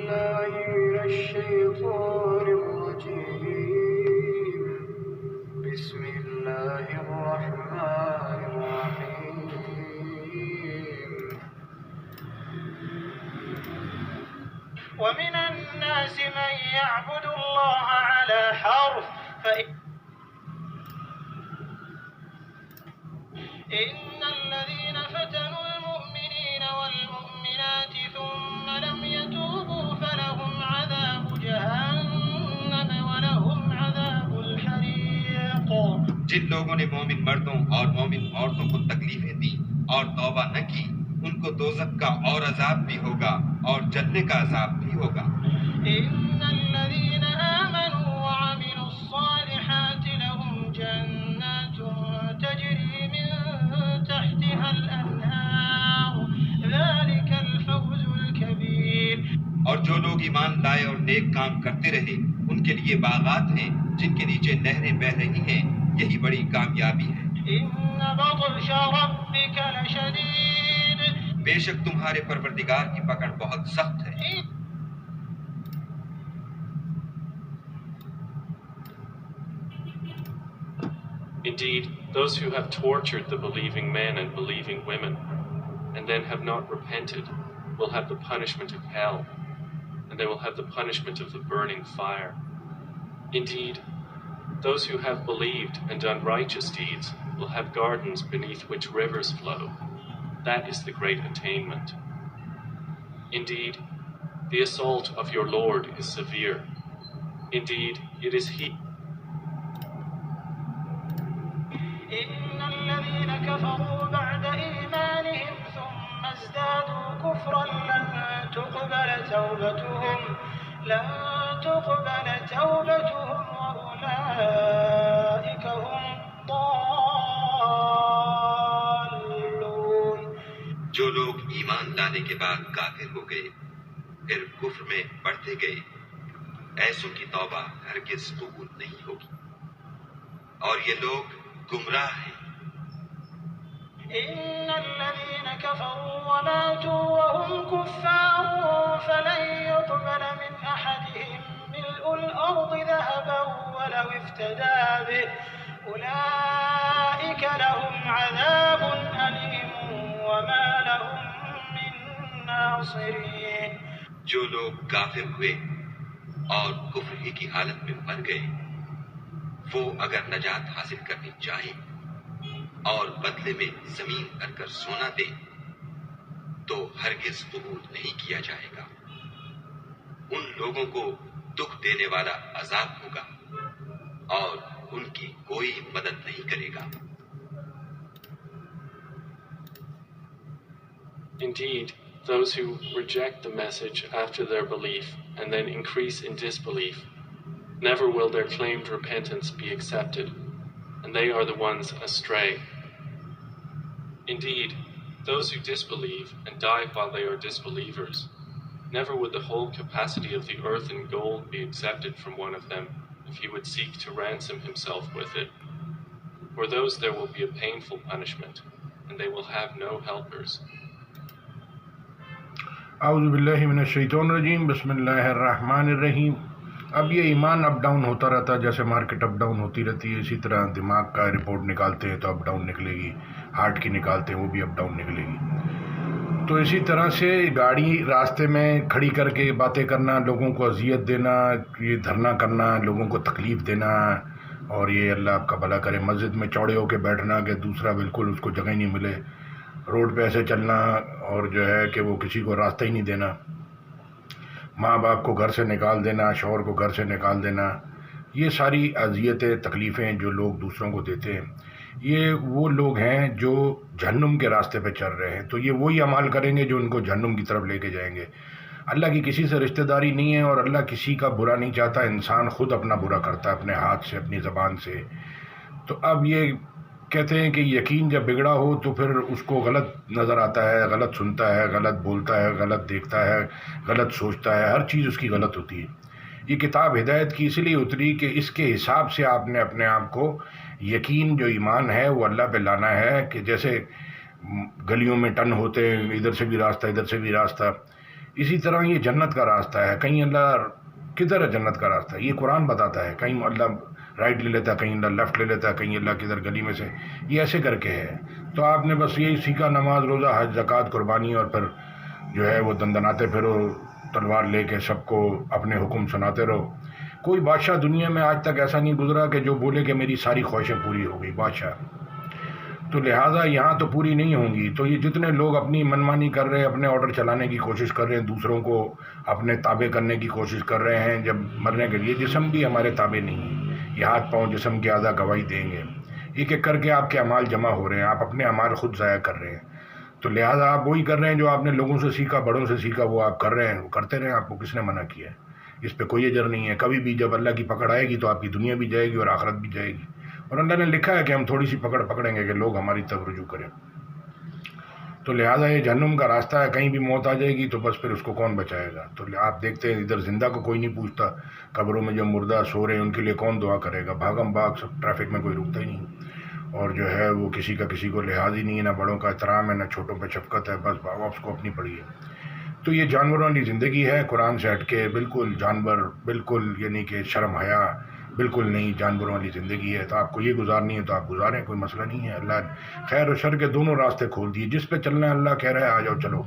بالله من الشيطان الرجيم بسم الله الرحمن الرحيم ومن الناس من يعبد الله على حرف إن الذين فتنوا المؤمنين والمؤمنات ثم لم يتوبوا فلهم عذاب جهنم ولهم عذاب الحريق. جن لوگوں نے مومن مردوں اور مومن عورتوں کو تکلیفیں دی اور توبہ نہ کی ان کو دوزخ کا اور عذاب بھی ہوگا اور جلنے کا عذاب بھی ہوگا. إن الذين آمنوا وعملوا الصالحات لهم جنات تجري من تحتها الأنهار ذلك الفوز الكبير. اور جو لوگ ایمان لائے اور نیک کام کرتے رہے ان کے لیے باغات ہیں جن کے نیچے نہریں بہ رہی ہیں، یہی بڑی کامیابی ہے. إن بطش ربك لشديد. بے شک تمہارے پروردگار کی پکڑ بہت سخت ہے. Indeed, those who have tortured the believing men and believing women, and then have not repented, will have the punishment of hell, and they will have the punishment of the burning fire. Indeed, those who have believed and done righteous deeds will have gardens beneath which rivers flow. That is the great attainment. Indeed, the assault of your Lord is severe. Indeed, it is He. إن الذين كفروا بعد إيمانهم ثم ازدادوا كفرا لن تقبل توبتهم وأولئك هم الضالون. جو لوگ ایمان لانے کے بعد کافر ہو گئے پھر کفر میں بڑھتے گئے ایسوں کی توبہ ہرگز قبول نہیں ہوگی اور یہ لوگ گمراہ ہیں. إن الذين كفروا وماتوا وهم كفار فلن يقبل من أحدهم ملء الأرض ذهبا ولو افتدى به أولئك لهم عذاب أليم وما لهم من ناصرين. جو لوگ کافر ہوئے اور کفر ہی کی حالت میں مر گئے وہ اگر نجات حاصل کرنی چاہیں اور بدلے میں زمین بھر کر سونا دیں تو ہرگز قبول نہیں کیا جائے گا. ان لوگوں کو دکھ دینے والا عذاب ہوگا اور ان کی کوئی مدد نہیں کرے گا. Indeed, those who reject the message after their belief and then increase in disbelief, never will their claimed repentance be accepted, and they are the ones astray. Indeed, those who disbelieve and die while they are disbelievers, never would the whole capacity of the earth in gold be accepted from one of them if he would seek to ransom himself with it. For those there will be a painful punishment, and they will have no helpers. اعوذ باللہ من الشیطان الرجیم بسم اللہ الرحمن الرحیم. اب یہ ایمان اپ ڈاؤن ہوتا رہتا ہے، جیسے مارکیٹ اپ ڈاؤن ہوتی رہتی ہے، اسی طرح دماغ کا رپورٹ نکالتے ہیں تو اپ ڈاؤن نکلے گی، ہارٹ کی نکالتے ہیں وہ بھی اپ ڈاؤن نکلے گی. تو اسی طرح سے گاڑی راستے میں کھڑی کر کے باتیں کرنا، لوگوں کو اذیت دینا، یہ دھرنا کرنا، لوگوں کو تکلیف دینا، اور یہ اللہ آپ کا بھلا کرے مسجد میں چوڑے ہو کے بیٹھنا کہ دوسرا بالکل اس کو جگہ ہی نہیں ملے، روڈ پہ ایسے چلنا اور جو ہے کہ وہ کسی کو راستہ ہی نہیں دینا، ماں باپ کو گھر سے نکال دینا، شوہر کو گھر سے نکال دینا، یہ ساری اذیتیں تکلیفیں جو لوگ دوسروں کو دیتے ہیں یہ وہ لوگ ہیں جو جہنم کے راستے پہ چل رہے ہیں. تو یہ وہی اعمال کریں گے جو ان کو جہنم کی طرف لے کے جائیں گے. اللہ کی کسی سے رشتہ داری نہیں ہے اور اللہ کسی کا برا نہیں چاہتا، انسان خود اپنا برا کرتا ہے اپنے ہاتھ سے، اپنی زبان سے. تو اب یہ کہتے ہیں کہ یقین جب بگڑا ہو تو پھر اس کو غلط نظر آتا ہے، غلط سنتا ہے، غلط بولتا ہے، غلط دیکھتا ہے، غلط سوچتا ہے، ہر چیز اس کی غلط ہوتی ہے. یہ کتاب ہدایت کی اس لیے اتری کہ اس کے حساب سے آپ نے اپنے آپ کو یقین جو ایمان ہے وہ اللہ پہ لانا ہے. کہ جیسے گلیوں میں ٹن ہوتے ہیں، ادھر سے بھی راستہ ادھر سے بھی راستہ، اسی طرح یہ جنت کا راستہ ہے. کہیں اللہ کدھر ہے جنت کا راستہ؟ یہ قرآن بتاتا ہے. کہیں اللہ رائٹ لے لیتا ہے، کہیں اللہ لیفٹ لے لیتا ہے، کہیں اللہ کدھر گلی میں سے، یہ ایسے کر کے ہے. تو آپ نے بس یہی سیکھا نماز روزہ حج زکوٰۃ قربانی، اور پھر جو ہے وہ دندناتے پھرو تلوار لے کے سب کو اپنے حکم سناتے رہو. کوئی بادشاہ دنیا میں آج تک ایسا نہیں گزرا کہ جو بولے کہ میری ساری خواہشیں پوری ہو گئی بادشاہ. تو لہٰذا یہاں تو پوری نہیں ہوں گی. تو یہ جتنے لوگ اپنی منمانی کر رہے ہیں، اپنے آرڈر چلانے کی کوشش کر رہے ہیں، دوسروں کو اپنے تابع کرنے کی کوشش کر رہے ہیں، جب مرنے کے لیے جسم بھی ہمارے تابع نہیں ہے. یہ ہاتھ پاؤں جسم کے اعضاء گواہی دیں گے. ایک ایک کر کے آپ کے اعمال جمع ہو رہے ہیں، آپ اپنے اعمال خود ضائع کر رہے ہیں. تو لہٰذا آپ وہی کر رہے ہیں جو آپ نے لوگوں سے سیکھا، بڑوں سے سیکھا، وہ آپ کر رہے ہیں، وہ کرتے رہیں. آپ کو کس نے منع کیا ہے؟ اس پہ کوئی اجر نہیں ہے. کبھی بھی جب اللہ کی پکڑ آئے گی تو آپ کی دنیا بھی جائے گی اور آخرت بھی جائے گی. اور اللہ نے لکھا ہے کہ ہم تھوڑی سی پکڑیں گے کہ لوگ ہماری طرف رجوع کریں. تو لہٰذا یہ جہنم کا راستہ ہے. کہیں بھی موت آ جائے گی تو بس پھر اس کو کون بچائے گا؟ تو آپ دیکھتے ہیں ادھر زندہ کو کوئی نہیں پوچھتا، قبروں میں جو مردہ سو رہے ہیں ان کے لیے کون دعا کرے گا؟ بھاگم بھاگ سب، ٹریفک میں کوئی رکتا ہی نہیں. اور جو ہے وہ کسی کا کسی کو لحاظ ہی نہیں ہے، نہ بڑوں کا احترام ہے، نہ چھوٹوں پہ شفقت ہے. بس باپ کو اپنی پڑی ہے. تو یہ جانوروں والی زندگی ہے، قرآن سے ہٹ کے بالکل جانور، بالکل یعنی کہ شرم حیا بالکل نہیں، جانوروں والی زندگی ہے. تو آپ کو یہ گزارنی ہے تو آپ گزاریں، کوئی مسئلہ نہیں ہے. اللہ خیر و شر کے دونوں راستے کھول دیے. جس پہ چلنا ہے اللہ کہہ رہا ہے آ جاؤ چلو.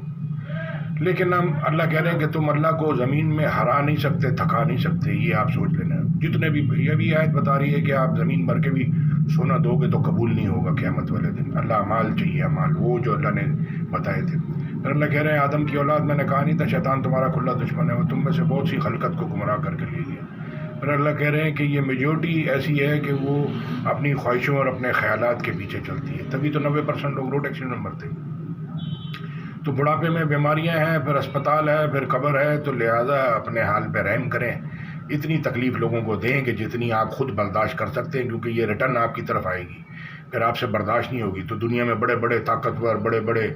لیکن ہم اللہ کہہ رہے ہیں کہ تم اللہ کو زمین میں ہرا نہیں سکتے، تھکا نہیں سکتے. یہ آپ سوچ لینا. جتنے بھی یہ بھی آیت بتا رہی ہے کہ آپ زمین بھر کے بھی سونا دو گے تو قبول نہیں ہوگا قیامت والے دن. اللہ اعمال چاہیے، اعمال وہ جو اللہ نے بتائے تھے. پھر اللہ کہہ رہے ہیں آدم کی اولاد، میں نے کہا نہیں تھا شیطان تمہارا کھلا دشمن ہے، وہ تم میں سے بہت سی خلقت کو گمراہ کر کے لے گیا. پھر اللہ کہہ رہے ہیں کہ یہ میجورٹی ایسی ہے کہ وہ اپنی خواہشوں اور اپنے خیالات کے پیچھے چلتی ہے. تبھی تو 90% لوگ روڈ ایکسیڈنٹ میں مرتے ہیں. تو بڑھاپے میں بیماریاں ہیں، پھر اسپتال ہے، پھر قبر ہے. تو لہٰذا اپنے حال پہ رحم کریں. اتنی تکلیف لوگوں کو دیں کہ جتنی آپ خود برداشت کر سکتے ہیں، کیونکہ یہ ریٹرن آپ کی طرف آئے گی. پھر آپ سے برداشت نہیں ہوگی. تو دنیا میں بڑے بڑے طاقتور، بڑے بڑے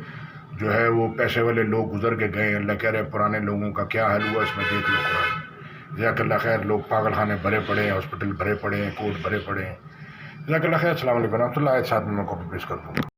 جو ہے وہ پیسے والے لوگ گزر کے گئے. اللہ کہہ رہے ہیں پرانے لوگوں کا کیا حال ہوا اس میں دیکھ لو. قرآن جزاک اللہ خیر. لوگ پاگل خانے بھرے پڑے ہیں، ہاسپٹل بھرے پڑے ہیں، کورٹ بھرے پڑے ہیں. جزاک اللہ خیر. السلام علیکم و رحمۃ اللہ. ساتھ میں کاپی پیسٹ کر دوں.